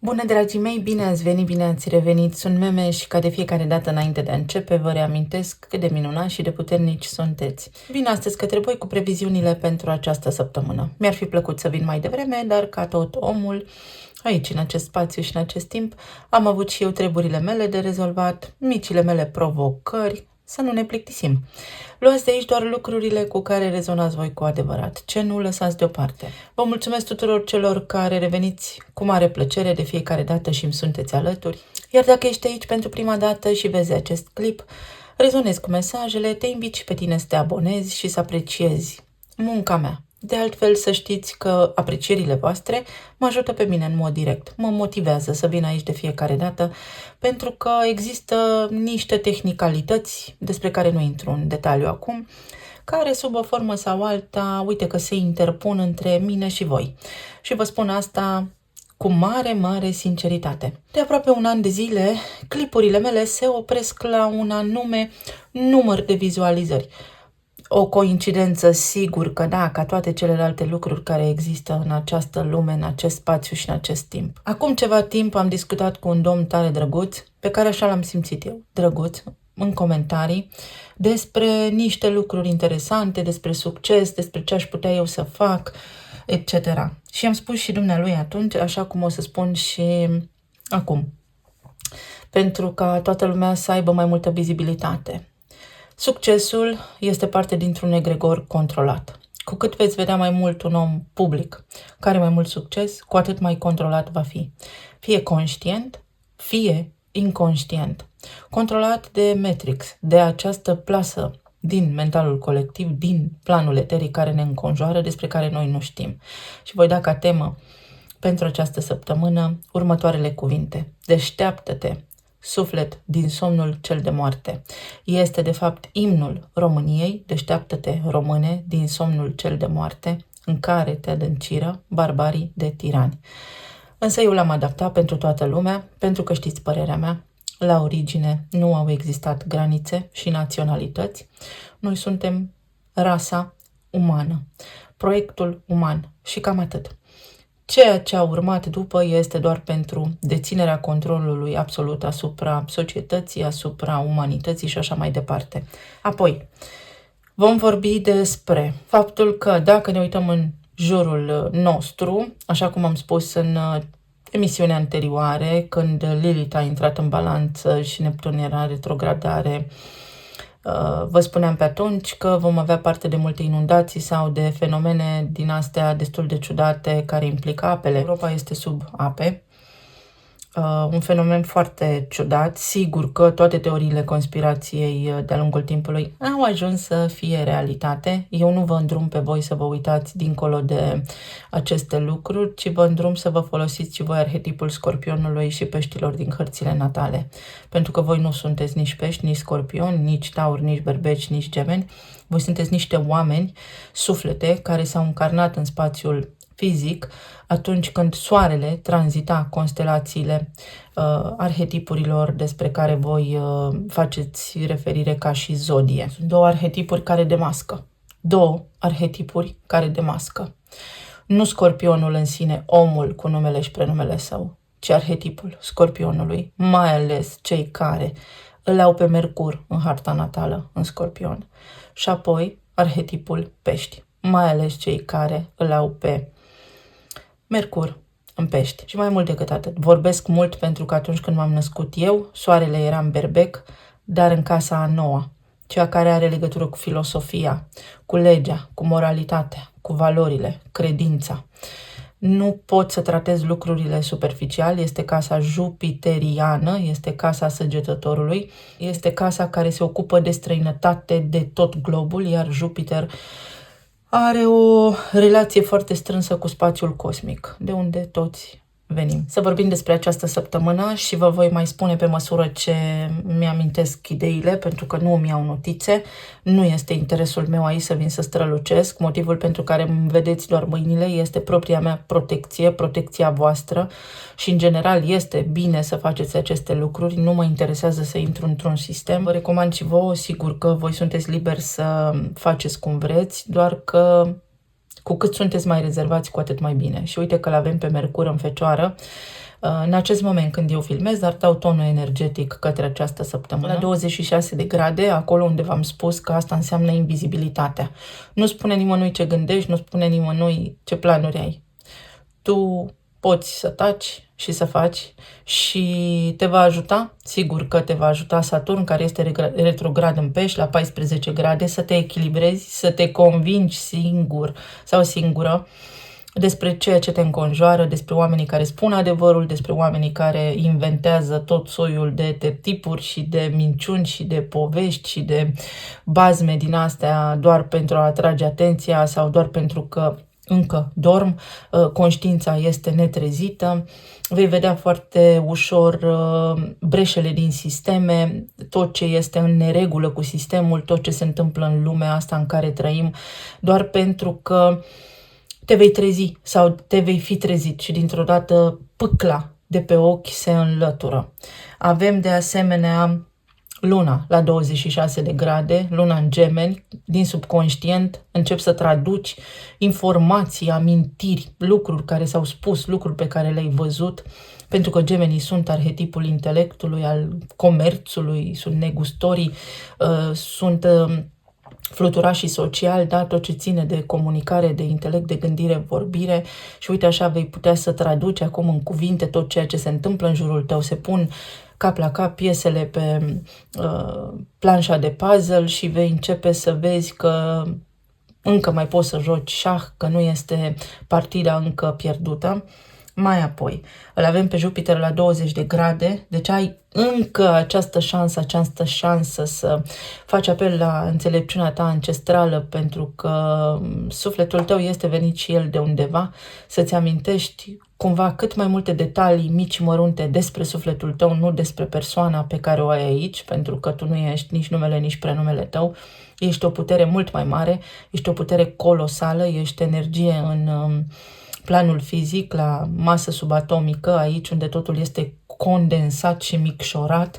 Bună, dragii mei, bine ați venit, bine ați revenit. Sunt Meme și ca de fiecare dată înainte de a începe vă reamintesc cât de minunați și de puternici sunteți. Vin astăzi către voi cu previziunile pentru această săptămână. Mi-ar fi plăcut să vin mai devreme, dar ca tot omul, aici, în acest spațiu și în acest timp, am avut și eu treburile mele de rezolvat, micile mele provocări, să nu ne plictisim. Luați de aici doar lucrurile cu care rezonați voi cu adevărat. Ce nu, lăsați deoparte. Vă mulțumesc tuturor celor care reveniți cu mare plăcere de fiecare dată și îmi sunteți alături. Iar dacă ești aici pentru prima dată și vezi acest clip, rezonezi cu mesajele, te invit și pe tine să te abonezi și să apreciezi munca mea. De altfel, să știți că aprecierile voastre mă ajută pe mine în mod direct. Mă motivează să vin aici de fiecare dată, pentru că există niște tehnicalități despre care nu intru în detaliu acum, care sub o formă sau alta, uite că se interpun între mine și voi. Și vă spun asta cu mare, mare sinceritate. De aproape un an de zile, clipurile mele se opresc la un anume număr de vizualizări. O coincidență, sigur că da, ca toate celelalte lucruri care există în această lume, în acest spațiu și în acest timp. Acum ceva timp am discutat cu un domn tare drăguț, pe care așa l-am simțit eu, drăguț, în comentarii, despre niște lucruri interesante, despre succes, despre ce aș putea eu să fac, etc. Și am spus și dumnealui atunci, așa cum o să spun și acum, pentru ca toată lumea să aibă mai multă vizibilitate. Succesul este parte dintr-un egregor controlat. Cu cât veți vedea mai mult un om public care are mai mult succes, cu atât mai controlat va fi. Fie conștient, fie inconștient. Controlat de Matrix, de această plasă din mentalul colectiv, din planul eteric care ne înconjoară, despre care noi nu știm. Și voi da ca temă pentru această săptămână următoarele cuvinte. Deșteaptă-te, suflet din somnul cel de moarte. Este de fapt imnul României, deșteaptă-te române din somnul cel de moarte, în care te adânciră barbarii de tirani. Însă eu l-am adaptat pentru toată lumea, pentru că știți părerea mea, la origine nu au existat granițe și naționalități. Noi suntem rasa umană, proiectul uman și cam atât. Ceea ce a urmat după este doar pentru deținerea controlului absolut asupra societății, asupra umanității și așa mai departe. Apoi, vom vorbi despre faptul că dacă ne uităm în jurul nostru, așa cum am spus în emisiunea anterioare, când Lilith a intrat în balanță și Neptun era în retrogradare, vă spuneam pe atunci că vom avea parte de multe inundații sau de fenomene din astea destul de ciudate care implică apele. Europa este sub ape, un fenomen foarte ciudat. Sigur că toate teoriile conspirației de-a lungul timpului au ajuns să fie realitate. Eu nu vă îndrum pe voi să vă uitați dincolo de aceste lucruri, ci vă îndrum să vă folosiți și voi arhetipul scorpionului și peștilor din hărțile natale. Pentru că voi nu sunteți nici pești, nici scorpioni, nici tauri, nici berbeci, nici gemeni. Voi sunteți niște oameni, suflete, care s-au încarnat în spațiul fizic atunci când soarele tranzita constelațiile arhetipurilor despre care voi faceți referire ca și zodie. Sunt două arhetipuri care demască. Două arhetipuri care demască. Nu scorpionul în sine, omul cu numele și prenumele său, ci arhetipul scorpionului, mai ales cei care îl au pe Mercur în harta natală, în scorpion. Și apoi arhetipul pești, mai ales cei care îl au pe Mercur în pești. Și mai mult decât atât, vorbesc mult pentru că atunci când m-am născut eu, soarele era în berbec, dar în casa a noua, cea care are legătură cu filosofia, cu legea, cu moralitatea, cu valorile, credința. Nu pot să tratez lucrurile superficial, este casa jupiteriană, este casa săgetătorului, este casa care se ocupă de străinătate de tot globul, iar Jupiter are o relație foarte strânsă cu spațiul cosmic, de unde toți venim. Să vorbim despre această săptămână și vă voi mai spune pe măsură ce mi-amintesc ideile, pentru că nu îmi iau notițe. Nu este interesul meu aici să vin să strălucesc. Motivul pentru care îmi vedeți doar mâinile este propria mea protecție, protecția voastră și, în general, este bine să faceți aceste lucruri. Nu mă interesează să intru într-un sistem. Vă recomand și vouă, sigur că voi sunteți liberi să faceți cum vreți, doar că cu cât sunteți mai rezervați, cu atât mai bine. Și uite că l-avem pe Mercur în Fecioară, în acest moment când eu filmez, dar dau tonul energetic către această săptămână. La 26 de grade, acolo unde v-am spus că asta înseamnă invizibilitatea. Nu spune nimănui ce gândești, nu spune nimănui ce planuri ai. Tu poți să taci și să faci și te va ajuta, sigur că te va ajuta Saturn, care este retrograd în Pești la 14 grade, să te echilibrezi, să te convingi singur sau singură despre ceea ce te înconjoară, despre oamenii care spun adevărul, despre oamenii care inventează tot soiul de tipuri și de minciuni și de povești și de bazme din astea doar pentru a atrage atenția sau doar pentru că încă dorm, conștiința este netrezită, vei vedea foarte ușor breșele din sisteme, tot ce este în neregulă cu sistemul, tot ce se întâmplă în lumea asta în care trăim, doar pentru că te vei trezi sau te vei fi trezit și dintr-o dată pâcla de pe ochi se înlătură. Avem de asemenea luna la 26 de grade, luna în Gemeni, din subconștient începi să traduci informații, amintiri, lucruri care s-au spus, lucruri pe care le-ai văzut, pentru că Gemenii sunt arhetipul intelectului, al comerțului, sunt negustorii, sunt fluturașii social, da, tot ce ține de comunicare, de intelect, de gândire, vorbire și uite așa vei putea să traduci acum în cuvinte tot ceea ce se întâmplă în jurul tău, se pun cap la cap piesele pe planșa de puzzle și vei începe să vezi că încă mai poți să joci șah, că nu este partida încă pierdută. Mai apoi, îl avem pe Jupiter la 20 de grade, deci ai încă această șansă să faci apel la înțelepciunea ta ancestrală, pentru că sufletul tău este venit și el de undeva, să-ți amintești cumva cât mai multe detalii mici, mărunte despre sufletul tău, nu despre persoana pe care o ai aici, pentru că tu nu ești nici numele, nici prenumele tău, ești o putere mult mai mare, ești o putere colosală, ești energie în planul fizic, la masă subatomică, aici unde totul este condensat și micșorat,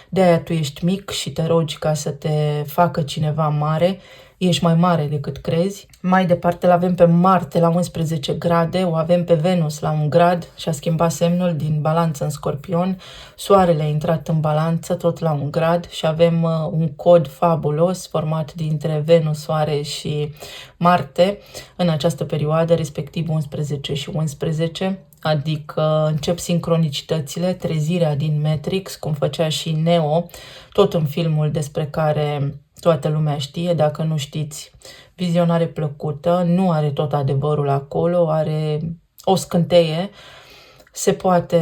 de-aia tu ești mic și te rogi ca să te facă cineva mare, ești mai mare decât crezi. Mai departe l-avem pe Marte la 11 grade, o avem pe Venus la 1 grad și a schimbat semnul din Balanță în Scorpion, Soarele a intrat în Balanță tot la 1 grad și avem un cod fabulos format dintre Venus, Soare și Marte în această perioadă, respectiv 11 și 11, adică încep sincronicitățile, trezirea din Matrix, cum făcea și Neo, tot în filmul despre care toată lumea știe. Dacă nu știți, vizionare plăcută, nu are tot adevărul acolo, are o scânteie, se poate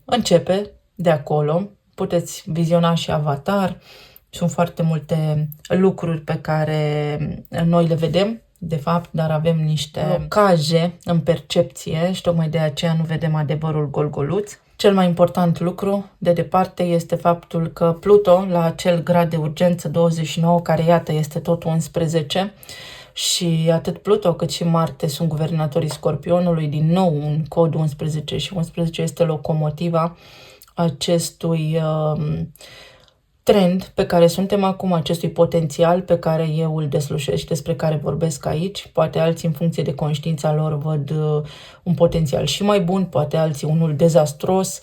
începe de acolo, puteți viziona și Avatar, sunt foarte multe lucruri pe care noi le vedem, de fapt, dar avem niște blocaje în percepție și tocmai de aceea nu vedem adevărul golgoluț. Cel mai important lucru, de departe, este faptul că Pluto, la acel grad de urgență 29, care iată este tot 11, și atât Pluto cât și Marte sunt guvernatorii Scorpionului, din nou un cod 11 și 11 este locomotiva acestui trend pe care suntem acum, acestui potențial pe care eu îl deslușesc, despre care vorbesc aici. Poate alții, în funcție de conștiința lor, văd un potențial și mai bun, poate alții unul dezastros,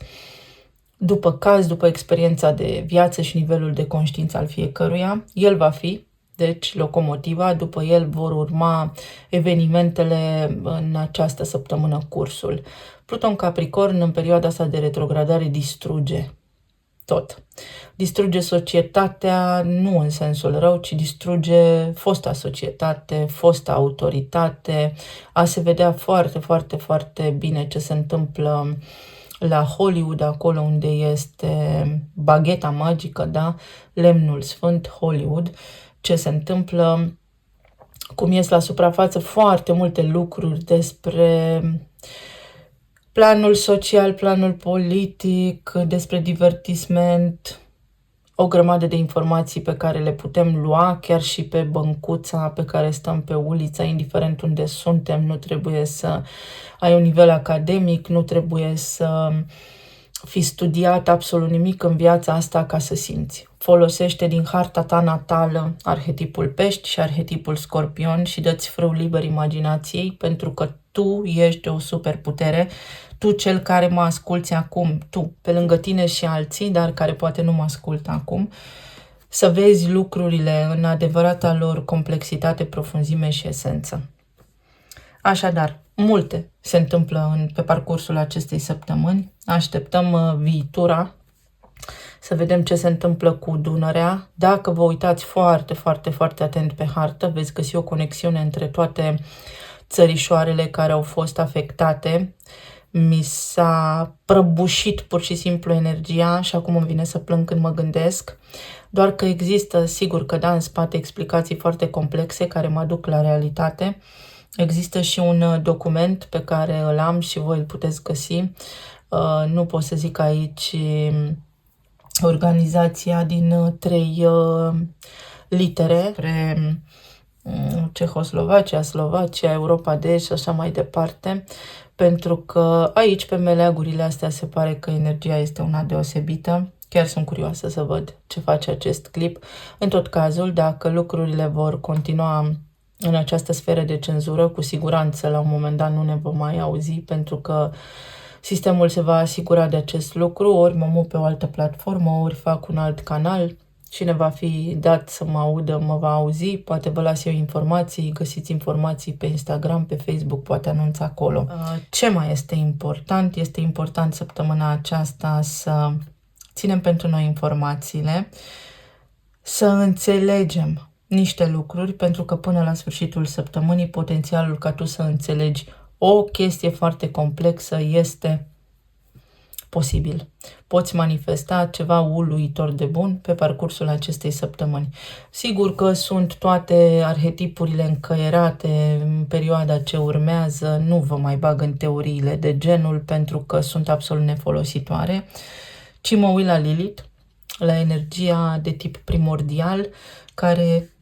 după caz, după experiența de viață și nivelul de conștiință al fiecăruia. El va fi, deci, locomotiva, după el vor urma evenimentele în această săptămână, cursul. Pluton Capricorn, în perioada asta de retrogradare, distruge tot. Distruge societatea, nu în sensul rău, ci distruge fosta societate, fosta autoritate. A se vedea foarte, foarte, foarte bine ce se întâmplă la Hollywood, acolo unde este bagheta magică, da? Lemnul sfânt, Hollywood. Ce se întâmplă, cum ies la suprafață foarte multe lucruri despre planul social, planul politic, despre divertisment, o grămadă de informații pe care le putem lua chiar și pe băncuța pe care stăm pe uliță, indiferent unde suntem. Nu trebuie să ai un nivel academic, nu trebuie să fi studiat absolut nimic în viața asta ca să simți. Folosește din harta ta natală arhetipul Pești și arhetipul Scorpion și dă-ți frâu liber imaginației, pentru că tu ești o superputere, tu cel care mă asculți acum, tu, pe lângă tine și alții, dar care poate nu mă ascultă acum, să vezi lucrurile în adevărata lor complexitate, profunzime și esență. Așadar, multe se întâmplă pe parcursul acestei săptămâni. Așteptăm viitura, să vedem ce se întâmplă cu Dunărea. Dacă vă uitați foarte, foarte, foarte atent pe hartă, veți găsi o conexiune între toate țărișoarele care au fost afectate. Mi s-a prăbușit pur și simplu energia și acum îmi vine să plâng când mă gândesc. Doar că există, sigur că da, în spate explicații foarte complexe care mă duc la realitate. Există și un document pe care îl am și voi îl puteți găsi. Nu pot să zic aici organizația din 3 litere, Cehoslovacia, Slovacia, Europa de Est și așa mai departe, pentru că aici, pe meleagurile astea, se pare că energia este una deosebită. Chiar sunt curioasă să văd ce face acest clip. În tot cazul, dacă lucrurile vor continua în această sferă de cenzură, cu siguranță la un moment dat nu ne vom mai auzi, pentru că sistemul se va asigura de acest lucru, ori mă mut pe o altă platformă, ori fac un alt canal. Cine va fi dat să mă audă, mă va auzi, poate vă las eu informații, găsiți informații pe Instagram, pe Facebook, poate anunț acolo. Ce mai este important? Este important săptămâna aceasta să ținem pentru noi informațiile, să înțelegem niște lucruri, pentru că până la sfârșitul săptămânii potențialul ca tu să înțelegi o chestie foarte complexă este posibil. Poți manifesta ceva uluitor de bun pe parcursul acestei săptămâni. Sigur că sunt toate arhetipurile încăierate în perioada ce urmează, nu vă mai bag în teoriile de genul pentru că sunt absolut nefolositoare, ci mă uit la Lilith, la energia de tip primordial, care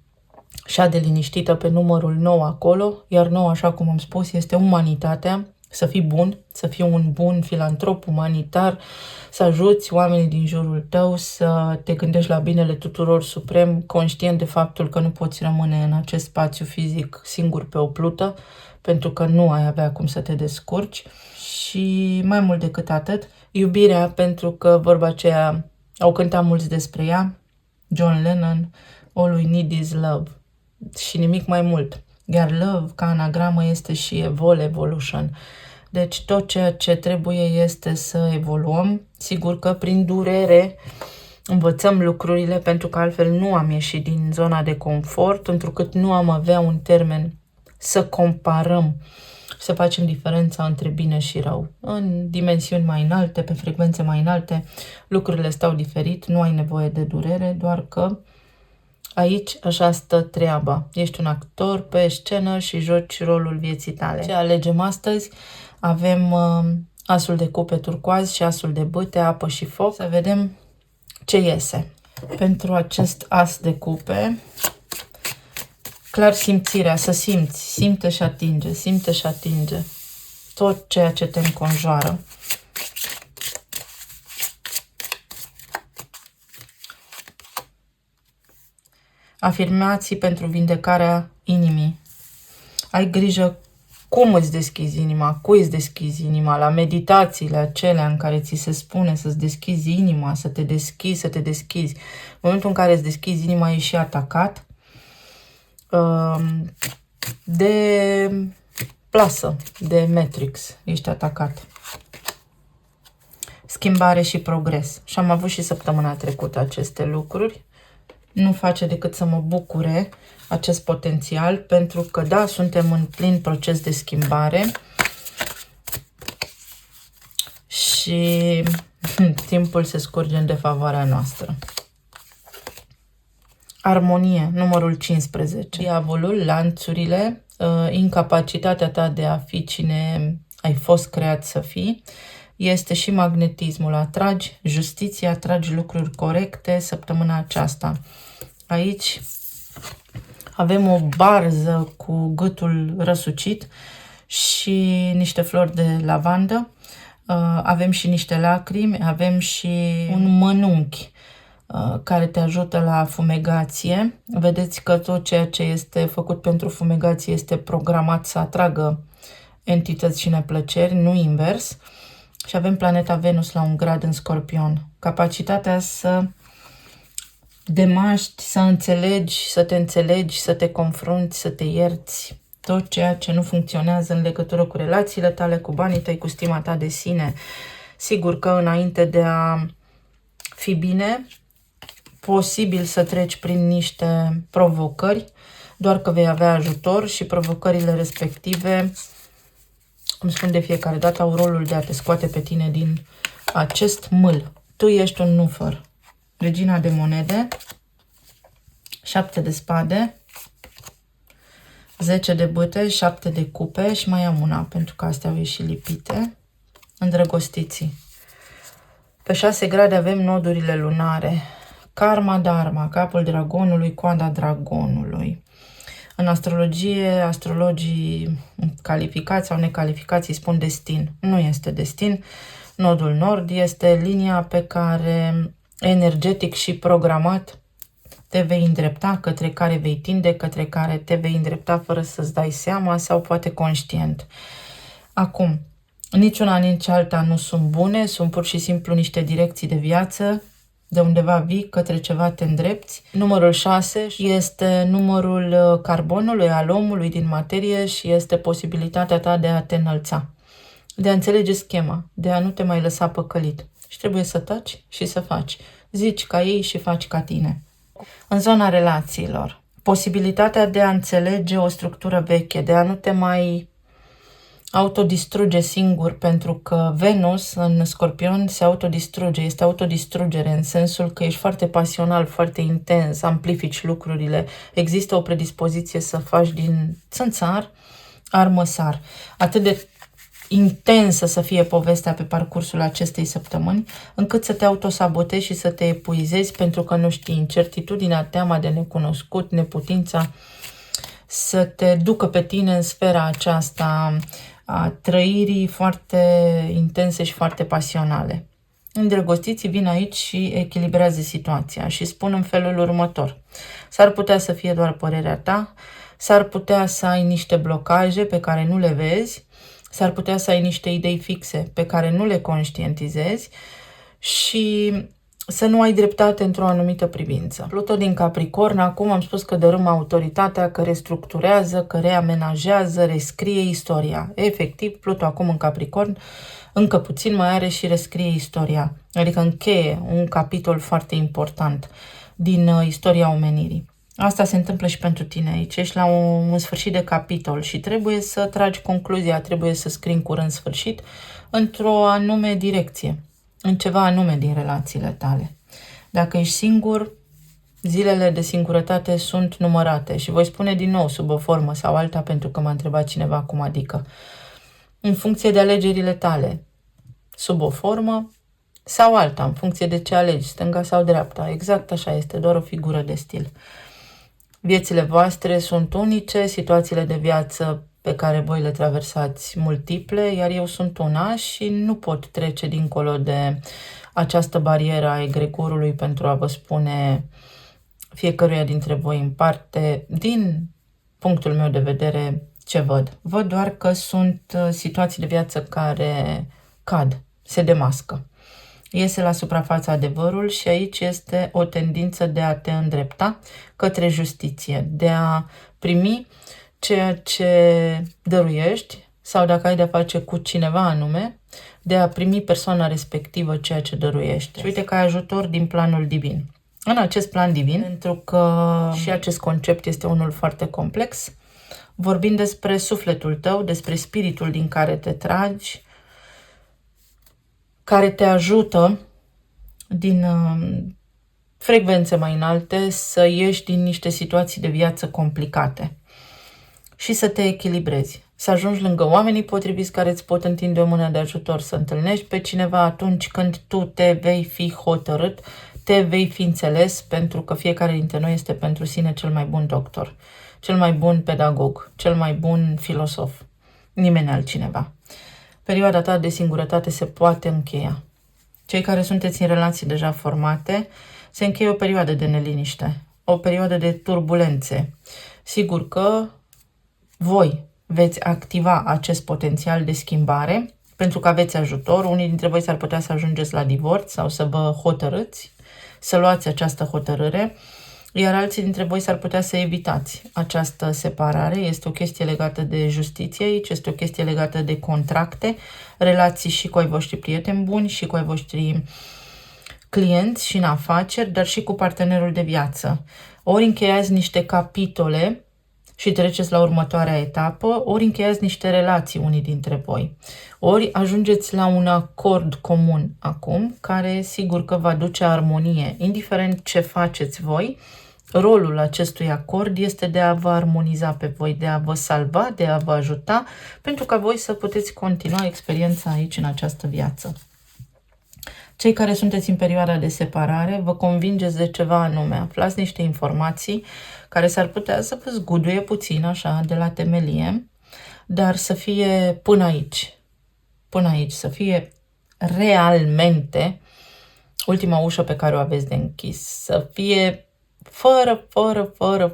șade liniștită pe numărul 9 acolo, iar 9, așa cum am spus, este umanitatea, să fii bun, să fii un bun filantrop umanitar, să ajuți oamenii din jurul tău, să te gândești la binele tuturor suprem, conștient de faptul că nu poți rămâne în acest spațiu fizic singur pe o plută, pentru că nu ai avea cum să te descurci. Și mai mult decât atât, iubirea, pentru că vorba aceea au cântat mulți despre ea, John Lennon, All we need is love și nimic mai mult. Iar love, ca anagramă, este și evolution. Deci tot ceea ce trebuie este să evoluăm. Sigur că prin durere învățăm lucrurile, pentru că altfel nu am ieșit din zona de confort, întrucât nu am avea un termen să comparăm, să facem diferența între bine și rău. În dimensiuni mai înalte, pe frecvențe mai înalte, lucrurile stau diferit, nu ai nevoie de durere, doar că aici așa stă treaba. Ești un actor pe scenă și joci rolul vieții tale. Ce alegem astăzi? Avem asul de cupe turcoaz și asul de bâte, apă și foc. Să vedem ce iese. Pentru acest as de cupe, clar simțirea, să simți, simte și atinge, simte și atinge tot ceea ce te înconjoară. Afirmații pentru vindecarea inimii. Ai grijă cum îți deschizi inima, cui îți deschizi inima, la meditațiile acelea în care ți se spune să-ți deschizi inima, să te deschizi, să te deschizi. În momentul în care îți deschizi inima, ești și atacat de plasă, de Matrix, ești atacat. Schimbare și progres. Și am avut și săptămâna trecută aceste lucruri. Nu face decât să mă bucure acest potențial, pentru că, da, suntem în plin proces de schimbare și timpul se scurge în defavoarea noastră. Armonie, numărul 15. Diavolul, lanțurile, incapacitatea ta de a fi cine ai fost creat să fii, este și magnetismul. Atragi justiția, atragi lucruri corecte săptămâna aceasta. Aici avem o barză cu gâtul răsucit și niște flori de lavandă. Avem și niște lacrimi, avem și un mănunchi care te ajută la fumegație. Vedeți că tot ceea ce este făcut pentru fumegație este programat să atragă entități și neplăceri, nu invers. Și avem planeta Venus la 1 grad în Scorpion. Capacitatea să demaști, să înțelegi, să te înțelegi, să te confrunți, să te ierți. Tot ceea ce nu funcționează în legătură cu relațiile tale, cu banii tăi, cu stima ta de sine. Sigur că înainte de a fi bine, posibil să treci prin niște provocări, doar că vei avea ajutor și provocările respective, cum spun de fiecare dată, au rolul de a te scoate pe tine din acest mâl. Tu ești un nufăr. Regina de monede, 7 de spade, 10 de bâte, 7 de cupe și mai am una, pentru că astea au ieșit lipite. Îndrăgostiții. Pe 6 grade avem nodurile lunare. Karma Dharma, capul dragonului, coada dragonului. În astrologie, astrologii calificați sau necalificați îi spun destin. Nu este destin. Nodul nord este linia pe care, energetic și programat, te vei îndrepta, către care vei tinde, către care te vei îndrepta fără să-ți dai seama sau poate conștient. Acum, nici una, nici alta nu sunt bune, sunt pur și simplu niște direcții de viață, de undeva vii, către ceva te îndrepți. Numărul 6 este numărul carbonului, al omului din materie și este posibilitatea ta de a te înălța, de a înțelege schema, de a nu te mai lăsa păcălit. Și trebuie să taci și să faci. Zici ca ei și faci ca tine. În zona relațiilor, posibilitatea de a înțelege o structură veche, de a nu te mai autodistruge singur, pentru că Venus în Scorpion se autodistruge, este autodistrugere în sensul că ești foarte pasional, foarte intens, amplifici lucrurile, există o predispoziție să faci din țânțar armăsar. Atât de intensă să fie povestea pe parcursul acestei săptămâni, încât să te autosabotezi și să te epuizezi pentru că nu știi, incertitudinea, teama de necunoscut, neputința să te ducă pe tine în sfera aceasta a trăirii foarte intense și foarte pasionale. Îndrăgostiții vin aici și echilibrează situația și spun în felul următor. S-ar putea să fie doar părerea ta, s-ar putea să ai niște blocaje pe care nu le vezi, s-ar putea să ai niște idei fixe pe care nu le conștientizezi și să nu ai dreptate într-o anumită privință. Pluto din Capricorn, acum am spus că dărâmă autoritatea, că restructurează, că reamenajează, rescrie istoria. Efectiv, Pluto acum în Capricorn încă puțin mai are și rescrie istoria. Adică încheie un capitol foarte important din istoria omenirii. Asta se întâmplă și pentru tine aici. Ești la un sfârșit de capitol și trebuie să tragi concluzia, trebuie să scrii în curând sfârșit într-o anume direcție, în ceva anume din relațiile tale. Dacă ești singur, zilele de singurătate sunt numărate și voi spune din nou sub o formă sau alta, pentru că m-a întrebat cineva cum adică. În funcție de alegerile tale, sub o formă sau alta, în funcție de ce alegi, stânga sau dreapta. Exact așa este, doar o figură de stil. Viețile voastre sunt unice, situațiile de viață pe care voi le traversați multiple, iar eu sunt una și nu pot trece dincolo de această barieră a egregorului pentru a vă spune fiecăruia dintre voi în parte, din punctul meu de vedere, ce văd. Văd doar că sunt situații de viață care cad, se demască. Iese la suprafața adevărul și aici este o tendință de a te îndrepta către justiție, de a primi ceea ce dăruiești sau dacă ai de-a face cu cineva anume, de a primi persoana respectivă ceea ce dăruiești. Și uite că ai ajutor din planul divin. În acest plan divin, pentru că și acest concept este unul foarte complex, vorbim despre sufletul tău, despre spiritul din care te tragi, care te ajută din frecvențe mai înalte să ieși din niște situații de viață complicate și să te echilibrezi, să ajungi lângă oamenii potriviți care îți pot întinde o mână de ajutor, să întâlnești pe cineva atunci când tu te vei fi hotărât, te vei fi înțeles, pentru că fiecare dintre noi este pentru sine cel mai bun doctor, cel mai bun pedagog, cel mai bun filosof, nimeni altcineva. Perioada ta de singurătate se poate încheia. Cei care sunteți în relații deja formate, se încheie o perioadă de neliniște, o perioadă de turbulențe. Sigur că voi veți activa acest potențial de schimbare pentru că aveți ajutor. Unii dintre voi s-ar putea să ajungeți la divorț sau să vă hotărâți, să luați această hotărâre, iar alții dintre voi s-ar putea să evitați această separare. Este o chestie legată de justiție aici, este o chestie legată de contracte, relații și cu ai voștri prieteni buni și cu ai voștri clienți și în afaceri, dar și cu partenerul de viață. Ori încheiați niște capitole și treceți la următoarea etapă, ori încheiați niște relații unii dintre voi. Ori ajungeți la un acord comun acum, care sigur că va duce armonie. Indiferent ce faceți voi, rolul acestui acord este de a vă armoniza pe voi, de a vă salva, de a vă ajuta, pentru ca voi să puteți continua experiența aici în această viață. Cei care sunteți în perioada de separare, vă convingeți de ceva anume, aflați niște informații care s-ar putea să vă zguduie puțin așa de la temelie, dar să fie până aici, să fie realmente ultima ușă pe care o aveți de închis, să fie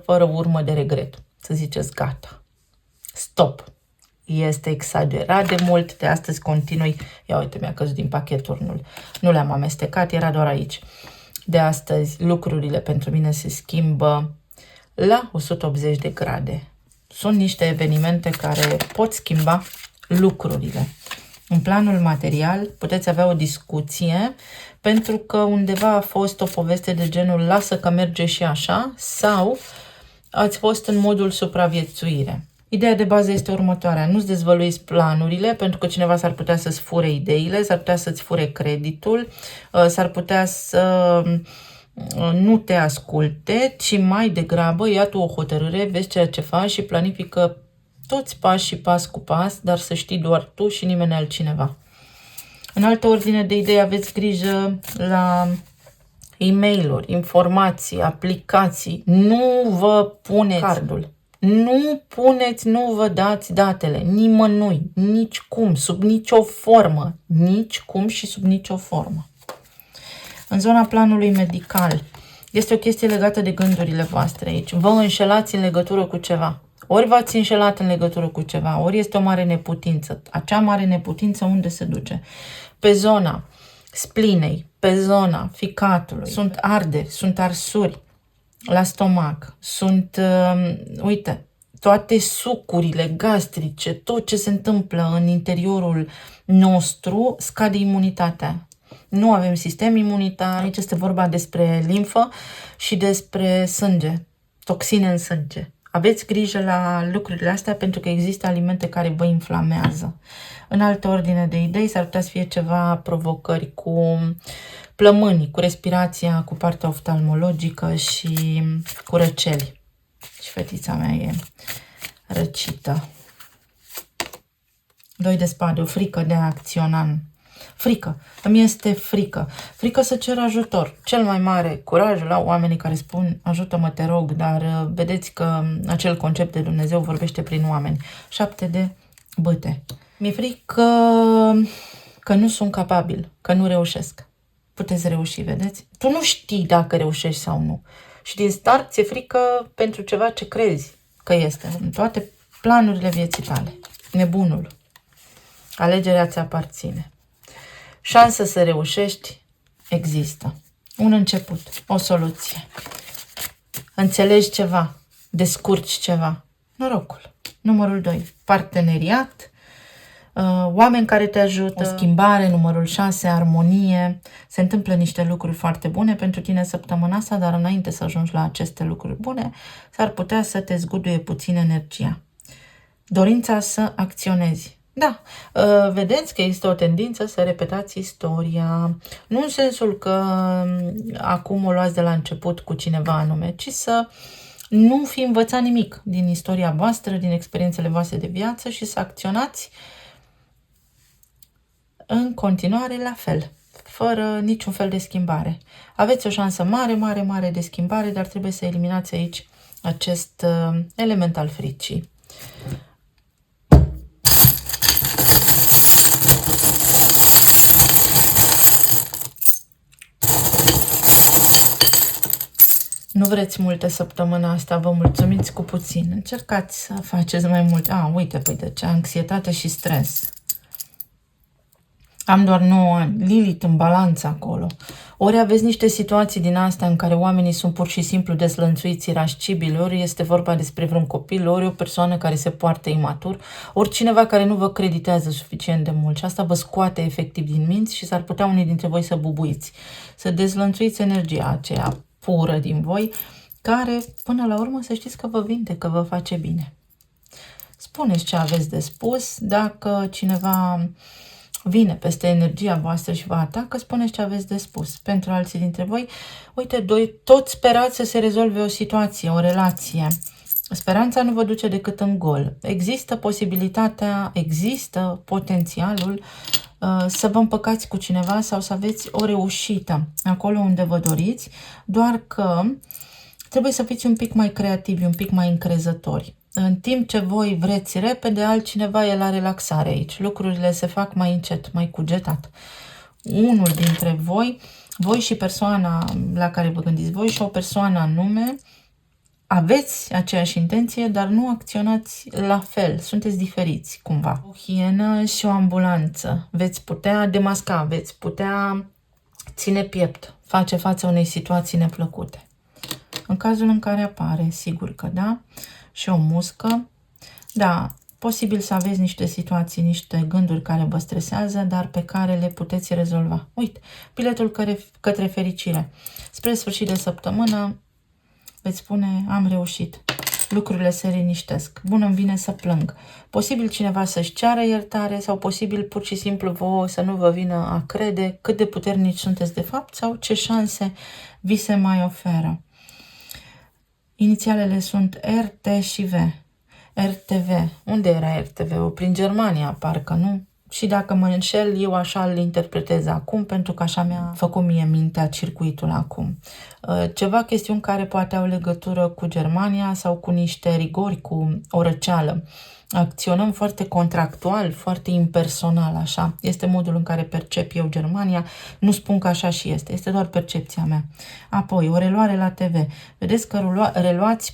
fără urmă de regret, să ziceți gata, stop. Este exagerat de mult, de astăzi continui. Ia uite, mi-a căzut din pachet turnul. Nu le-am amestecat, era doar aici. De astăzi lucrurile pentru mine se schimbă la 180 de grade. Sunt niște evenimente care pot schimba lucrurile. În planul material puteți avea o discuție pentru că undeva a fost o poveste de genul lasă că merge și așa sau ați fost în modul supraviețuire. Ideea de bază este următoarea. Nu-ți dezvăluiți planurile, pentru că cineva s-ar putea să-ți fure ideile, s-ar putea să-ți fure creditul, s-ar putea să nu te asculte, ci mai degrabă ia tu o hotărâre, vezi ceea ce faci și planifică toți pașii pas cu pas, dar să știi doar tu și nimeni altcineva. În altă ordine de idei, aveți grijă la e-mail-uri, informații, aplicații. Nu vă puneți cardul. Nu vă dați datele, nimănui, nicicum, sub nicio formă, nicicum și sub nicio formă. În zona planului medical, este o chestie legată de gândurile voastre aici. Vă înșelați în legătură cu ceva. Ori v-ați înșelat în legătură cu ceva, ori este o mare neputință. Acea mare neputință unde se duce? Pe zona splinei, pe zona ficatului, sunt arderi, sunt arsuri la stomac, sunt, uite, toate sucurile gastrice, tot ce se întâmplă în interiorul nostru, scade imunitatea. Nu avem sistem imunitar, aici este vorba despre limfă și despre sânge, toxine în sânge. Aveți grijă la lucrurile astea pentru că există alimente care vă inflamează. În altă ordine de idei, s-ar putea să fie ceva provocări cu plămânii, cu respirația, cu partea oftalmologică și cu răceli. Și fetița mea e răcită. 2 de spade, o frică de a acționa. Frică. Îmi este frică. Frică să cer ajutor. Cel mai mare curaj la oamenii care spun ajută-mă, te rog, dar vedeți că acel concept de Dumnezeu vorbește prin oameni. 7 de bâte. Mi-e frică că nu sunt capabil, că nu reușesc. Puteți reuși, vedeți? Tu nu știi dacă reușești sau nu. Și din start ți-e frică pentru ceva ce crezi că este. În toate planurile vieții tale. Nebunul. Alegerea ți aparține. Șansa să reușești există. Un început, o soluție. Înțelegi ceva, descurci ceva. Norocul. Numărul 2. Parteneriat. Oameni care te ajută. O schimbare. Numărul 6. Armonie. Se întâmplă niște lucruri foarte bune pentru tine săptămâna asta, dar înainte să ajungi la aceste lucruri bune, s-ar putea să te zguduie puțin energia. Dorința să acționezi. Da, vedeți că există o tendință să repetați istoria, nu în sensul că acum o luați de la început cu cineva anume, ci să nu fi învățat nimic din istoria voastră, din experiențele voastre de viață și să acționați în continuare la fel, fără niciun fel de schimbare. Aveți o șansă mare de schimbare, dar trebuie să eliminați aici acest element al fricii. Nu vreți multe săptămâna asta, vă mulțumiți cu puțin. Încercați să faceți mai mult. Uite, păi de ce? Anxietate și stres. Am doar 9 ani. Lilith în balanță acolo. Ori aveți niște situații din astea în care oamenii sunt pur și simplu deslănțuiți, irascibili, ori este vorba despre vreun copil, ori o persoană care se poartă imatur, ori cineva care nu vă creditează suficient de mult și asta vă scoate efectiv din minți și s-ar putea unii dintre voi să bubuiți, să dezlănțuiți energia aceea pură din voi, care până la urmă să știți că vă vindecă, vă face bine. Spuneți ce aveți de spus, dacă cineva vine peste energia voastră și vă atacă, spuneți ce aveți de spus. Pentru alții dintre voi, uite, toți sperați să se rezolve o situație, o relație. Speranța nu vă duce decât în gol. Există posibilitatea, există potențialul să vă împăcați cu cineva sau să aveți o reușită acolo unde vă doriți, doar că trebuie să fiți un pic mai creativi, un pic mai încrezători. În timp ce voi vreți repede, altcineva e la relaxare aici. Lucrurile se fac mai încet, mai cugetat. Unul dintre voi, voi și persoana la care vă gândiți, voi și o persoană anume, aveți aceeași intenție, dar nu acționați la fel. Sunteți diferiți, cumva. O hienă și o ambulanță. Veți putea demasca, veți putea ține piept, face față unei situații neplăcute. În cazul în care apare, sigur că da, și o muscă. Da, posibil să aveți niște situații, niște gânduri care vă stresează, dar pe care le puteți rezolva. Uite, biletul către fericire. Spre sfârșit de săptămână veți spune, am reușit. Lucrurile se liniștesc. Bun, îmi vine să plâng. Posibil cineva să-și ceară iertare sau posibil pur și simplu vouă să nu vă vină a crede cât de puternici sunteți de fapt sau ce șanse vi se mai oferă. Inițialele sunt RT și V. RTV. Unde era RTV? O prin Germania, parcă, nu? Și dacă mă înșel, eu așa îl interpretez acum, pentru că așa mi-a făcut mie mintea circuitul acum. Ceva chestiuni care poate au legătură cu Germania sau cu niște rigori, cu o răceală. Acționăm foarte contractual, foarte impersonal, așa. Este modul în care percep eu Germania. Nu spun că așa și este, este doar percepția mea. Apoi, o reluare la TV. Vedeți că reluați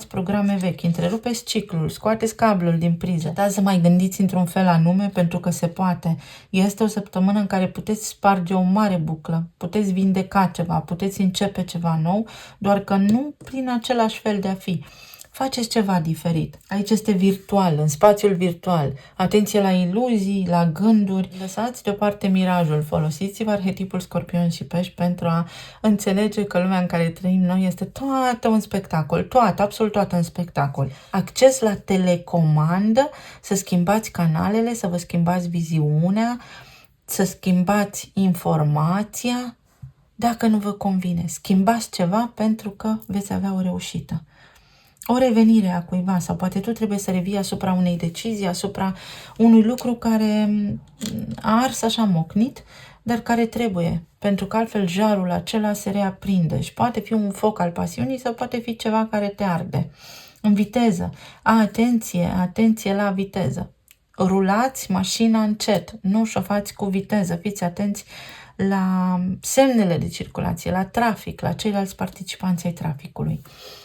programe vechi, întrerupeți ciclul, scoateți cablul din priză. Dați să mai gândiți într-un fel anume, pentru că se poate. Este o săptămână în care puteți sparge o mare buclă, puteți vindeca ceva, puteți începe ceva nou, doar că nu prin același fel de a fi. Faceți ceva diferit. Aici este virtual, în spațiul virtual. Atenție la iluzii, la gânduri. Lăsați deoparte mirajul. Folosiți-vă arhetipul Scorpion și Pești pentru a înțelege că lumea în care trăim noi este toată un spectacol. Toată, absolut toată un spectacol. Acces la telecomandă, să schimbați canalele, să vă schimbați viziunea, să schimbați informația. Dacă nu vă convine, schimbați ceva pentru că veți avea o reușită. O revenire a cuiva sau poate tu trebuie să revii asupra unei decizii, asupra unui lucru care a ars așa mocnit, dar care trebuie, pentru că altfel jarul acela se reaprinde și poate fi un foc al pasiunii sau poate fi ceva care te arde. În viteză. Atenție la viteză. Rulați mașina încet, nu șofați cu viteză, fiți atenți la semnele de circulație, la trafic, la ceilalți participanți ai traficului.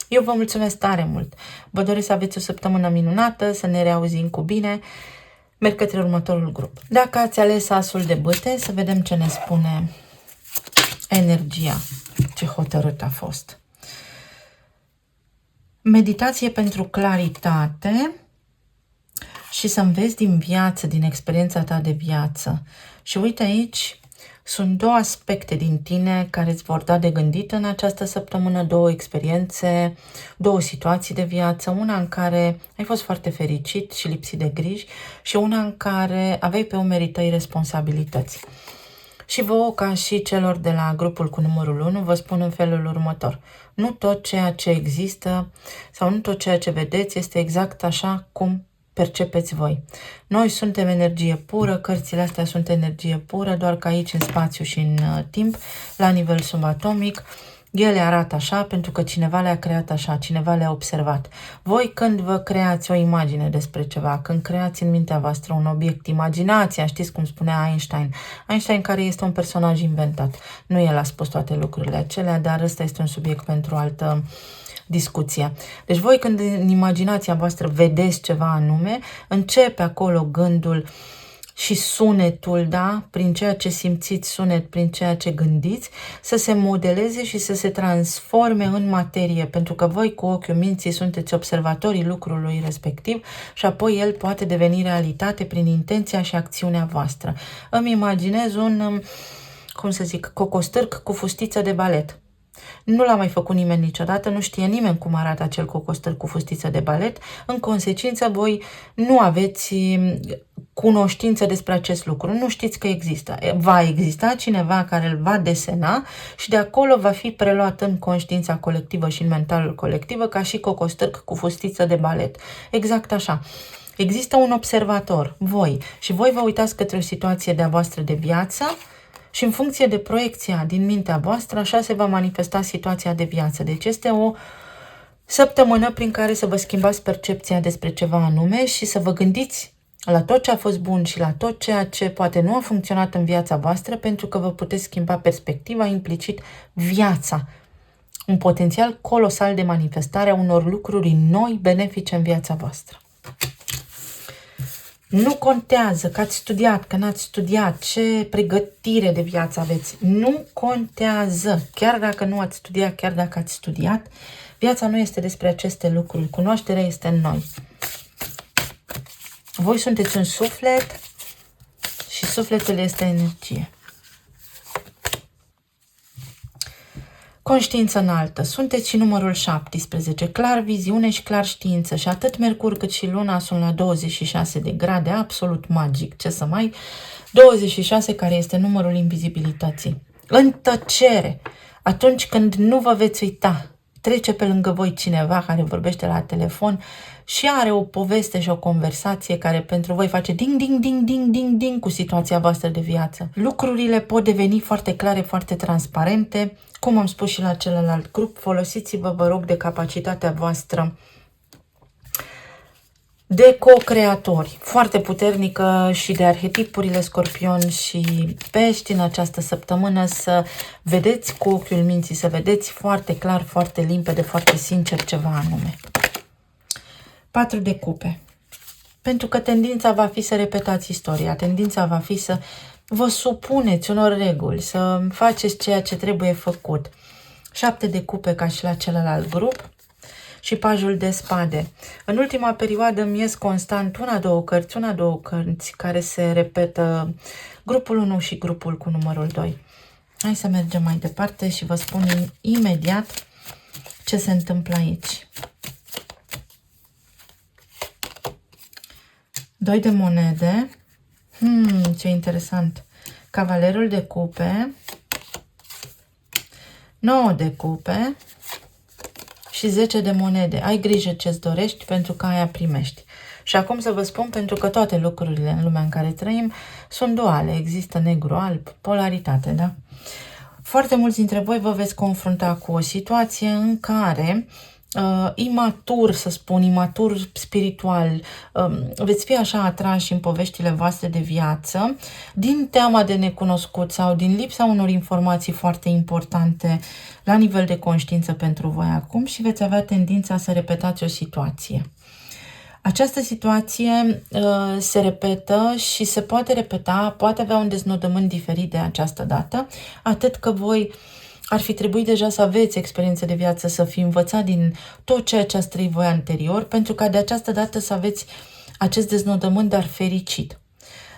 Eu vă mulțumesc tare mult. Vă doresc să aveți o săptămână minunată, să ne reauzim cu bine. Merg către următorul grup. Dacă ați ales asul de bâte, să vedem ce ne spune energia. Ce hotărât a fost. Meditație pentru claritate și să înveți din viață, din experiența ta de viață. Și uite aici, sunt două aspecte din tine care îți vor da de gândit în această săptămână, două experiențe, două situații de viață, una în care ai fost foarte fericit și lipsit de griji și una în care aveai pe umerii tăi responsabilități. Și vouă, ca și celor de la grupul cu numărul 1, vă spun în felul următor. Nu tot ceea ce există sau nu tot ceea ce vedeți este exact așa cum percepeți voi. Noi suntem energie pură, cărțile astea sunt energie pură, doar că aici în spațiu și în timp, la nivel subatomic, ele arată așa pentru că cineva le-a creat așa, cineva le-a observat. Voi când vă creați o imagine despre ceva, când creați în mintea voastră un obiect, imaginația, știți cum spunea Einstein care este un personaj inventat. Nu el a spus toate lucrurile acelea, dar ăsta este un subiect pentru altă discuție. Deci voi când în imaginația voastră vedeți ceva anume, începe acolo gândul și sunetul, da, prin ceea ce simțiți sunet, prin ceea ce gândiți, să se modeleze și să se transforme în materie, pentru că voi cu ochiul minții sunteți observatorii lucrului respectiv și apoi el poate deveni realitate prin intenția și acțiunea voastră. Îmi imaginez un, cum să zic, cocostârc cu fustiță de balet. Nu l-a mai făcut nimeni niciodată, nu știe nimeni cum arată acel cocostăr cu fustiță de balet. În consecință, voi nu aveți cunoștință despre acest lucru, nu știți că există. Va exista cineva care îl va desena și de acolo va fi preluat în conștiința colectivă și în mentalul colectiv ca și cocostârc cu fustiță de balet. Exact așa. Există un observator, voi, și voi vă uitați către o situație de-a voastră de viață și în funcție de proiecția din mintea voastră, așa se va manifesta situația de viață. Deci este o săptămână prin care să vă schimbați percepția despre ceva anume și să vă gândiți la tot ce a fost bun și la tot ceea ce poate nu a funcționat în viața voastră, pentru că vă puteți schimba perspectiva, implicit viața. Un potențial colosal de manifestare a unor lucruri noi, benefice în viața voastră. Nu contează că ați studiat, că n-ați studiat, ce pregătire de viață aveți. Nu contează. Chiar dacă nu ați studiat, chiar dacă ați studiat, viața nu este despre aceste lucruri. Cunoașterea este în noi. Voi sunteți un suflet și sufletul este energie. Conștiință înaltă. Sunteți și numărul 17. Clar viziune și clar știință. Și atât Mercur cât și Luna sunt la 26 de grade. Absolut magic. Ce să mai... 26 care este numărul invizibilității. În tăcere. Atunci când nu vă veți uita. Trece pe lângă voi cineva care vorbește la telefon și are o poveste și o conversație care pentru voi face ding, ding, ding, ding, ding, ding cu situația voastră de viață. Lucrurile pot deveni foarte clare, foarte transparente. Cum am spus și la celălalt grup, folosiți-vă, vă rog, de capacitatea voastră de co-creatori, foarte puternică, și de arhetipurile Scorpion și Pești în această săptămână, să vedeți cu ochiul minții, să vedeți foarte clar, foarte limpede, foarte sincer ceva anume. 4 de cupe. Pentru că tendința va fi să repetați istoria, tendința va fi să vă supuneți unor reguli, să faceți ceea ce trebuie făcut. 7 de cupe ca și la celălalt grup. Și pajul de spade. În ultima perioadă îmi ies constant una-două cărți care se repetă, grupul 1 și grupul cu numărul 2. Hai să mergem mai departe și vă spun imediat ce se întâmplă aici. 2 de monede. Ce interesant. Cavalerul de cupe. 9 de cupe. Și 10 de monede. Ai grijă ce-ți dorești, pentru că aia primești. Și acum să vă spun, pentru că toate lucrurile în lumea în care trăim sunt duale. Există negru-alb, polaritate, da? Foarte mulți dintre voi vă veți confrunta cu o situație în care imatur, să spun, imatur spiritual, veți fi așa atrași în poveștile voastre de viață din teama de necunoscut sau din lipsa unor informații foarte importante la nivel de conștiință pentru voi acum și veți avea tendința să repetați o situație. Această situație se repetă și se poate repeta, poate avea un deznodământ diferit de această dată, atât că voi ar fi trebuit deja să aveți experiență de viață, să fi învățat din tot ceea ce ați trăit voi anterior, pentru ca de această dată să aveți acest deznodământ, dar fericit.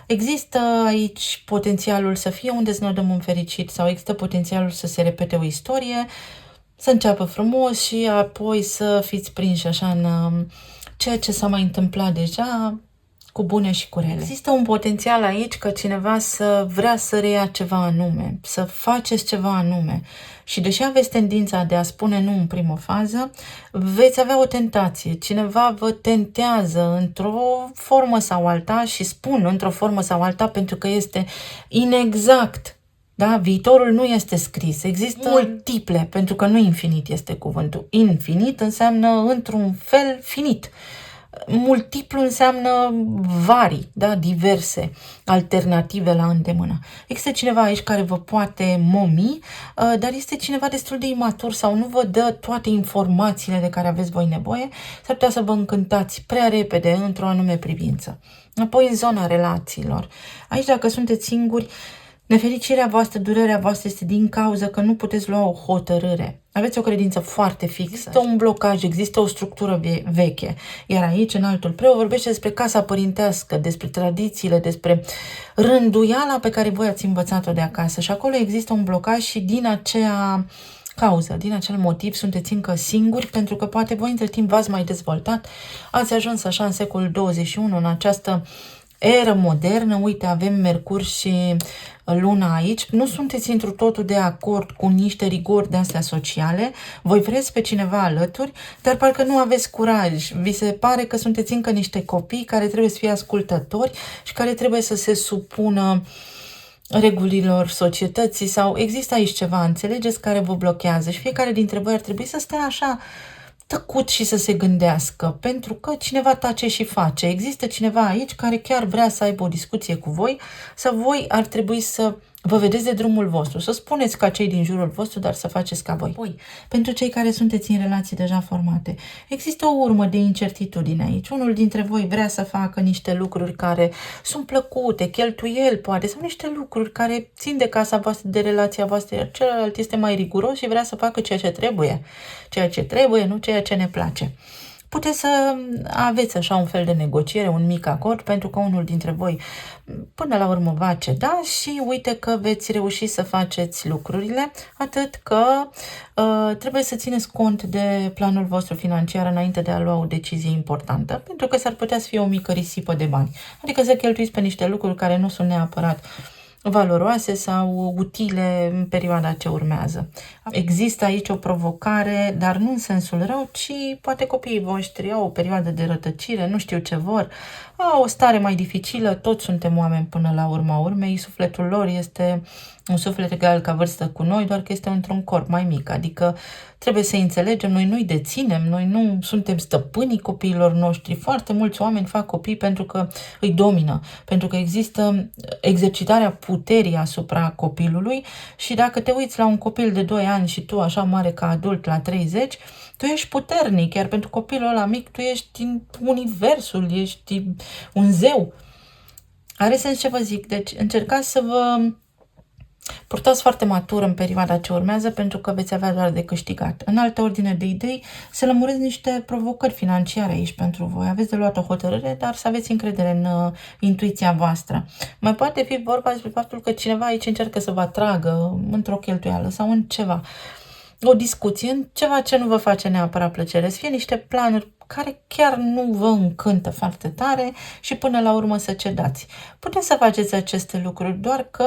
Există aici potențialul să fie un deznodământ fericit sau există potențialul să se repete o istorie, să înceapă frumos și apoi să fiți prinși așa în ceea ce s-a mai întâmplat deja, cu bune și cu rele. Există un potențial aici că cineva să vrea să reia ceva anume, să faceți ceva anume. Și deși aveți tendința de a spune nu în primă fază, veți avea o tentație. Cineva vă tentează într-o formă sau alta, și spun într-o formă sau alta pentru că este inexact. Da? Viitorul nu este scris. Există multiple, pentru că nu infinit este cuvântul. Infinit înseamnă într-un fel finit. Multiplu înseamnă vari, da? Diverse alternative la îndemână. Există cineva aici care vă poate momi, dar este cineva destul de imatur sau nu vă dă toate informațiile de care aveți voi nevoie, s-ar putea să vă încântați prea repede într-o anume privință. Apoi în zona relațiilor. Aici dacă sunteți singuri, nefericirea voastră, durerea voastră este din cauza că nu puteți lua o hotărâre. Aveți o credință foarte fixă. Există un blocaj, există o structură veche. Iar aici, în altul preot, vorbește despre casa părintească, despre tradițiile, despre rânduiala pe care voi ați învățat-o de acasă. Și acolo există un blocaj și din acea cauză, din acel motiv sunteți încă singuri, pentru că poate voi între timp v-ați mai dezvoltat, ați ajuns așa în secolul 21, în această eră modernă, uite, avem Mercur și Luna aici, nu sunteți întru totul de acord cu niște rigori de-astea sociale, voi vreți pe cineva alături, dar parcă nu aveți curaj, vi se pare că sunteți încă niște copii care trebuie să fie ascultători și care trebuie să se supună regulilor societății sau există aici ceva, înțelegeți, care vă blochează și fiecare dintre voi ar trebui să stea așa tăcut și să se gândească, pentru că cineva tace și face. Există cineva aici care chiar vrea să aibă o discuție cu voi, sau voi ar trebui să vă vedeți de drumul vostru, să spuneți ca cei din jurul vostru, dar să faceți ca voi. Apoi, pentru cei care sunteți în relații deja formate, există o urmă de incertitudine aici. Unul dintre voi vrea să facă niște lucruri care sunt plăcute, cheltuieli poate, sau niște lucruri care țin de casa voastră, de relația voastră, iar celălalt este mai riguros și vrea să facă ceea ce trebuie, nu ceea ce ne place. Puteți să aveți așa un fel de negociere, un mic acord, pentru că unul dintre voi până la urmă va ceda și uite că veți reuși să faceți lucrurile, atât că trebuie să țineți cont de planul vostru financiar înainte de a lua o decizie importantă, pentru că s-ar putea să fie o mică risipă de bani, adică să cheltuiți pe niște lucruri care nu sunt neapărat valoroase sau utile în perioada ce urmează. Există aici o provocare, dar nu în sensul rău, ci poate copiii voștri au o perioadă de rătăcire, nu știu ce vor, au o stare mai dificilă, toți suntem oameni până la urma urmei, sufletul lor este un suflet egal ca vârstă cu noi, doar că este într-un corp mai mic, adică trebuie să înțelegem, noi nu-i deținem, noi nu suntem stăpânii copiilor noștri, foarte mulți oameni fac copii pentru că îi domină, pentru că există exercitarea puterii asupra copilului și dacă te uiți la un copil de 2 ani și tu așa mare ca adult la 30, tu ești puternic, iar pentru copilul ăla mic tu ești din universul, ești un zeu. Are sens ce vă zic, deci încercați să vă purtați foarte matur în perioada ce urmează, pentru că veți avea doar de câștigat. În altă ordine de idei, se lămuresc niște provocări financiare aici pentru voi. Aveți de luat o hotărâre, dar să aveți încredere în intuiția voastră. Mai poate fi vorba despre faptul că cineva aici încearcă să vă atragă într-o cheltuială sau în ceva, o discuție, în ceva ce nu vă face neapărat plăcere. Să fie niște planuri care chiar nu vă încântă foarte tare și până la urmă să cedați. Puteți să faceți aceste lucruri, doar că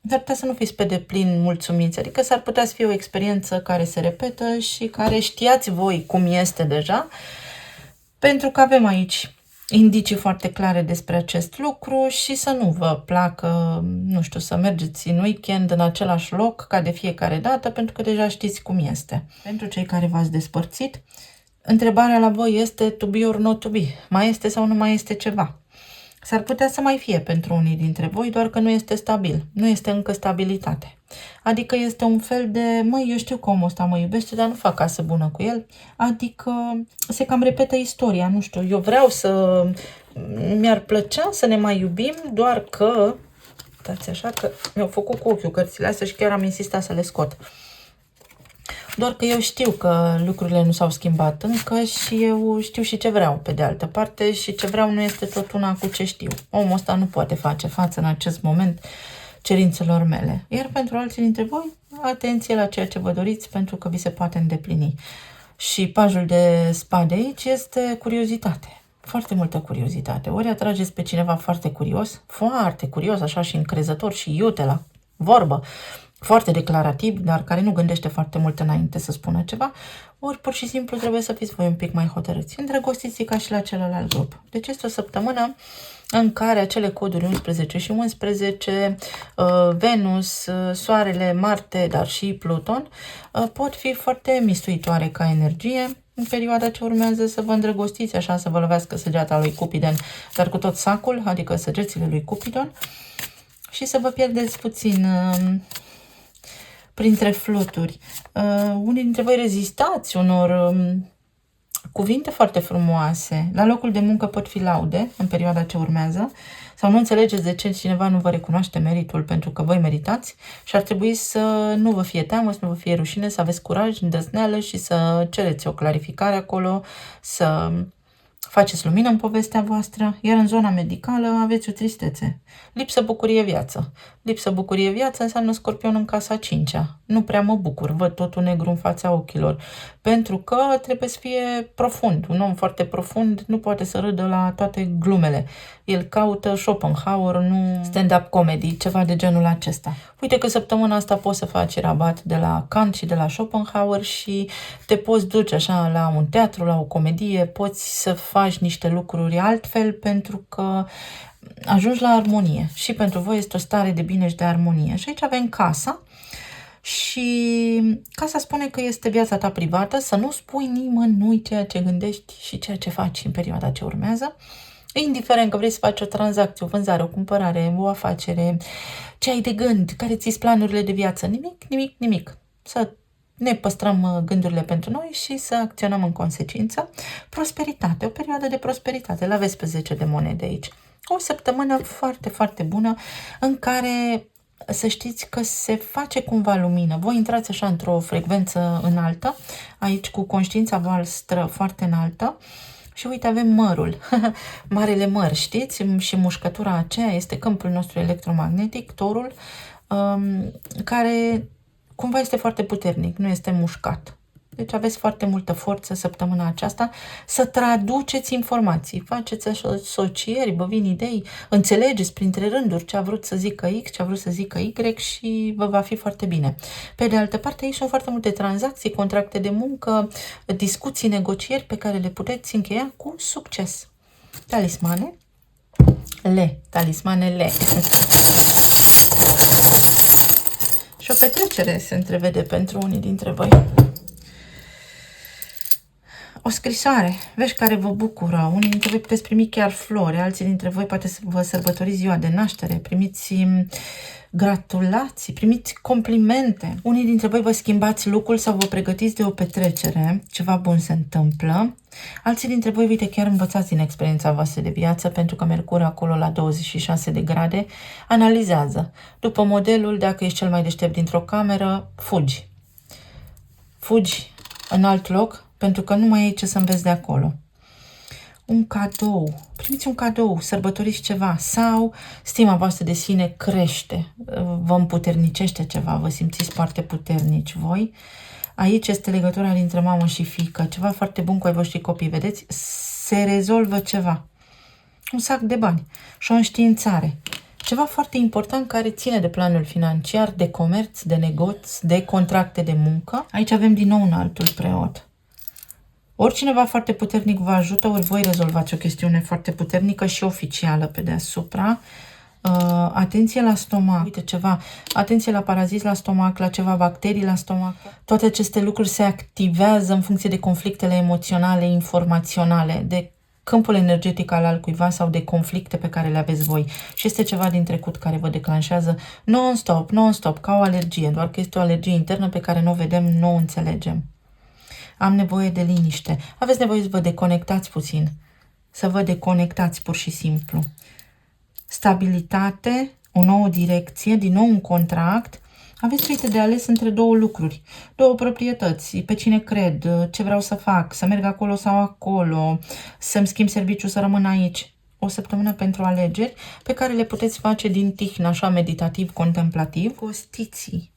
s-ar putea să nu fiți pe deplin mulțumiți, adică s-ar putea să fie o experiență care se repetă și care știați voi cum este deja, pentru că avem aici indicii foarte clare despre acest lucru și să nu vă placă, nu știu, să mergeți în weekend în același loc ca de fiecare dată, pentru că deja știți cum este. Pentru cei care v-ați despărțit, întrebarea la voi este to be or not to be, mai este sau nu mai este ceva. S-ar putea să mai fie pentru unii dintre voi, doar că nu este stabil, nu este încă stabilitate. Adică este un fel de, măi, eu știu că omul ăsta mă iubește, dar nu fac casă bună cu el. Adică se cam repetă istoria, nu știu, eu vreau să, mi-ar plăcea să ne mai iubim, doar că, uitați așa că mi-au făcut cu ochiul cărțile astea și chiar am insistat să le scot. Doar că eu știu că lucrurile nu s-au schimbat încă și eu știu și ce vreau pe de altă parte și ce vreau nu este tot una cu ce știu. Omul ăsta nu poate face față în acest moment cerințelor mele. Iar pentru alții dintre voi, atenție la ceea ce vă doriți, pentru că vi se poate îndeplini. Și pajul de spade aici este curiozitate. Foarte multă curiozitate. Ori atrageți pe cineva foarte curios, așa și încrezător și iute la vorbă, foarte declarativ, dar care nu gândește foarte mult înainte să spună ceva, ori pur și simplu trebuie să fiți voi un pic mai hotărâți. Îndrăgostiți ca și la celălalt grup. Deci este o săptămână în care acele coduri 11 și 11, Venus, Soarele, Marte, dar și Pluton, pot fi foarte mistuitoare ca energie. în perioada ce urmează să vă îndrăgostiți, așa să vă lovească săgeata lui Cupidon, dar cu tot sacul, adică săgețile lui Cupidon, și să vă pierdeți puțin printre fluturi. Unii dintre voi rezistați unor cuvinte foarte frumoase. La locul de muncă pot fi laude în perioada ce urmează, sau nu înțelegeți de ce cineva nu vă recunoaște meritul pentru că voi meritați și ar trebui să nu vă fie teamă, să nu vă fie rușine, să aveți curaj, îndrăzneală și să cereți o clarificare acolo, să faceți lumină în povestea voastră, iar în zona medicală aveți o tristețe. Lipsă bucurie viață. Lipsă bucurie viață înseamnă Scorpion în casa 5-a. Nu prea mă bucur, văd totul negru în fața ochilor, pentru că trebuie să fie profund. Un om foarte profund nu poate să râdă la toate glumele. El caută Schopenhauer, nu stand-up comedy, ceva de genul acesta. Uite că săptămâna asta poți să faci rabat de la Kant și de la Schopenhauer și te poți duce așa la un teatru, la o comedie, poți să faci niște lucruri altfel pentru că ajungi la armonie. Și pentru voi este o stare de bine și de armonie. Și aici avem casa. Și casa spune că este viața ta privată, să nu spui nimănui ceea ce gândești și ceea ce faci în perioada ce urmează. Indiferent că vrei să faci o tranzacție, o vânzare, o cumpărare, o afacere, ce ai de gând, care ți-s planurile de viață, nimic. Să ne păstrăm gândurile pentru noi și să acționăm în consecință. Prosperitate, o perioadă de prosperitate, l-aveți pe 10 de monede aici. O săptămână foarte, foarte bună în care să știți că se face cumva lumină. Voi intrați așa într-o frecvență înaltă, aici cu conștiința voastră foarte înaltă. Și uite, avem mărul, marele măr, știți? Și mușcătura aceea este câmpul nostru electromagnetic, torul, care cumva este foarte puternic, nu este mușcat. Deci aveți foarte multă forță săptămâna aceasta să traduceți informații, faceți asocieri, vă vin idei, înțelegeți printre rânduri ce a vrut să zică X, ce a vrut să zică Y și vă va fi foarte bine. Pe de altă parte, aici sunt foarte multe tranzacții, contracte de muncă, discuții, negocieri pe care le puteți încheia cu succes. Talismanele. Și o petrecere se întrevede pentru unii dintre voi. O scrisoare, vești care vă bucură. Unii dintre voi puteți primi chiar flori, alții dintre voi poate să vă sărbătoriți ziua de naștere, primiți gratulații, primiți complimente. Unii dintre voi vă schimbați lucrul sau vă pregătiți de o petrecere, ceva bun se întâmplă. Alții dintre voi, uite, chiar învățați din experiența voastră de viață, pentru că Mercur acolo la 26 de grade analizează. După modelul, dacă ești cel mai deștept dintr-o cameră, fugi. Fugi în alt loc, pentru că nu mai ai ce să înveți de acolo. Un cadou, primiți un cadou, sărbătoriți ceva sau stima voastră de sine crește, vă împuternicește ceva, vă simțiți foarte puternici voi. Aici este legătura dintre mamă și fiică, ceva foarte bun cu ai voștri copii, vedeți? Se rezolvă ceva, un sac de bani și o înștiințare. Ceva foarte important care ține de planul financiar, de comerț, de negoț, de contracte de muncă. Aici avem din nou un altul preot. Oricineva foarte puternic vă ajută, ori voi rezolvați o chestiune foarte puternică și oficială pe deasupra. Atenție la stomac, uite ceva, atenție la paraziți la stomac, la ceva bacterii la stomac. Toate aceste lucruri se activează în funcție de conflictele emoționale, informaționale, de câmpul energetic al altcuiva sau de conflicte pe care le aveți voi. Și este ceva din trecut care vă declanșează non-stop, ca o alergie, doar că este o alergie internă pe care nu o vedem, nu o înțelegem. Am nevoie de liniște. Aveți nevoie să vă deconectați puțin. Să vă deconectați pur și simplu. Stabilitate, o nouă direcție, din nou un contract. Aveți uite de ales între două lucruri. Două proprietăți. Pe cine cred, ce vreau să fac, să merg acolo sau acolo, să-mi schimb serviciul, să rămân aici. O săptămână pentru alegeri pe care le puteți face din tihn, așa meditativ, contemplativ. Gostiții.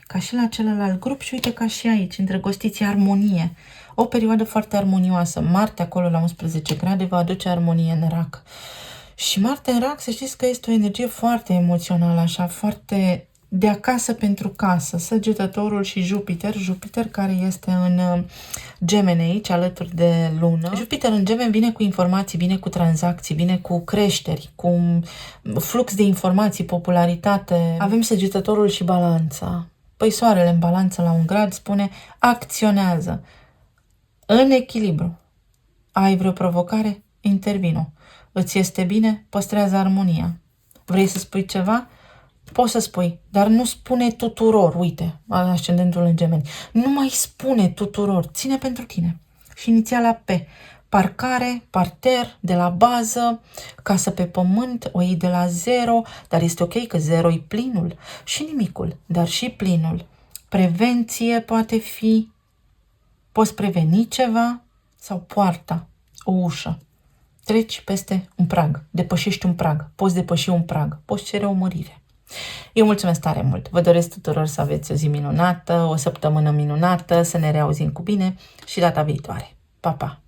Ca și la celălalt grup și uite ca și aici, îndrăgostiți, armonie. O perioadă foarte armonioasă. Marte acolo la 11 grade va aduce armonie în rac. Și Marte în rac, să știți că este o energie foarte emoțională, așa, foarte de acasă pentru casă. Săgetătorul și Jupiter care este în Gemeni aici, alături de lună. Jupiter în Gemeni vine cu informații, vine cu tranzacții, vine cu creșteri, cu flux de informații, popularitate. Avem Săgetătorul și Balanța. Păi Soarele în Balanță la 1 grad spune acționează. În echilibru. Ai vreo provocare? Intervino. Îți este bine? Păstrează armonia. Vrei să spui ceva? Poți să spui, dar nu spune tuturor. Uite, ascendentul în Gemeni. Nu mai spune tuturor. Ține pentru tine. Și inițiala P. Parcare, parter, de la bază, casă pe pământ, o iei de la 0, dar este ok că 0 e plinul și nimicul, dar și plinul. Prevenție poate fi, poți preveni ceva sau poarta, o ușă. Treci peste un prag, depășești un prag, poți depăși un prag, poți cere o mărire. Eu mulțumesc tare mult, vă doresc tuturor să aveți o zi minunată, o săptămână minunată, să ne reauzim cu bine și data viitoare. Pa, pa!